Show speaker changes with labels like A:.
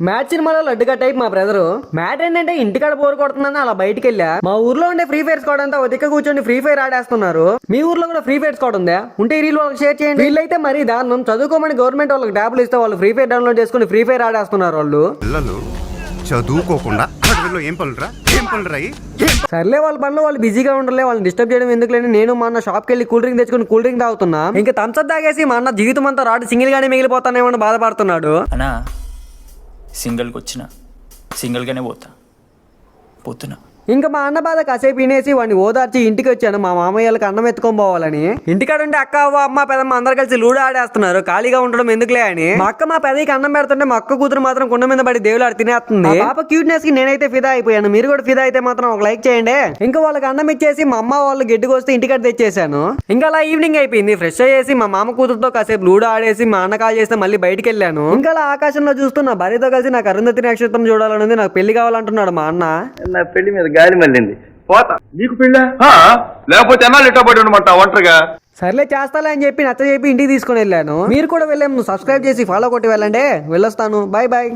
A: Match సినిమాలో లడ్డుగా type మా brother. Mat ఏంటంటే ఇంటికాడ బోర్ కొడుతుందని అలా బయటికి వెళ్ళా. మా ఊర్లో ఉండే ఫ్రీ ఫైర్ స్క్వాడ్ అంతా ఒదిక్క కూర్చొని ఫ్రీ ఫైర్ ఆడేస్తున్నారు. మీ ఊర్లో కూడా ఫ్రీ ఫైర్ స్క్వాడ్ ఉందా? ఉంటే ఈ రీల్ వాళ్ళకి షేర్ చేయండి. వీళ్ళైతే మరీ దారుణం. చదువుకోమని గవర్నమెంట్ వాళ్ళకి ట్యాబ్లు ఇస్తే వాళ్ళు ఫ్రీ ఫైర్ డౌన్లోడ్ చేసుకుని ఫ్రీ ఫైర్ ఆడేస్తున్నారు వాళ్ళు.
B: చదువుకోకుండా ఏం పనులురా
A: సర్లే వాళ్ళ పనులు వాళ్ళు బిజీగా ఉండలే, వాళ్ళని డిస్టర్బ్ చేయడం ఎందుకులేని నేను మా అన్న షాప్కి వెళ్ళి కూల్ డ్రింక్ తెచ్చుకుని కూల్ డ్రింక్ తాగుతున్నా. ఇంకా థమ్స్అప్ తాగేసి మా అన్న జీవితం అంతా రాడు సింగిల్ గానే మిగిలిపోతానేమో బాధపడుతున్నాడు.
C: అన్నా సింగిల్కి వచ్చిన సింగిల్గానే పోతున్నా.
A: ఇంకా మా అన్న బాధ కాసేపు వినేసి వాడిని ఓదార్చి ఇంటికి వచ్చాను. మా మామయ్యలకు అన్నం ఎత్తుకొని పోవాలని. ఇంటికాడ ఉంటే అక్క అవ్వ అమ్మ పెదమ్మ అందరు కలిసి లూడో ఆడేస్తున్నారు. ఖాళీగా ఉండడం ఎందుకులే అని మా అక్క మా పెదకి అన్నం పెడుతుంటే మా అక్క కూతురు మాత్రం కుండ మీద పడి దేవుడు ఆడి తినేస్తుంది. పాప క్యూట్నెస్ కి నేనైతే ఫిదా అయిపోయాను. మీరు కూడా ఫిదా అయితే మాత్రం ఒక లైక్ చేయండి. ఇంకా వాళ్ళకి అన్నం ఇచ్చేసి మా అమ్మ వాళ్ళు గడ్డికి వస్తే ఇంటికాడ తెచ్చేసాను. ఇంకా అలా ఈవినింగ్ అయిపోయింది. ఫ్రెష్ అయ్యేసి మా మామ కూతురుతో కాసేపు లూడో ఆడేసి మా అన్న కాల్ చేస్తే మళ్ళీ బయటికి వెళ్ళాను. ఇంకా అలా ఆకాశంలో చూస్తూ నా భార్యతో కలిసి నాకు అరుంధతి నక్షత్రం చూడాలనుంది, నాకు పెళ్లి కావాలంటున్నాడు మా అన్న.
D: నా పెళ్లి మీద గాలి మళ్ళింది. పోతా.
E: నీకు పెళ్ళా? లేకపోతే ఎన్నాళ్ళు ఇట్టబడి ఉండమంటా ఒంటరిగా?
A: సర్లే చేస్తాలే అని చెప్పి నచ్చ చెప్పి ఇంటికి తీసుకుని వెళ్ళాను. మీరు కూడా వెళ్ళాము. సబ్స్క్రైబ్ చేసి ఫాలో కొట్టి వెళ్ళండి. వెళ్ళొస్తాను. Bye bye.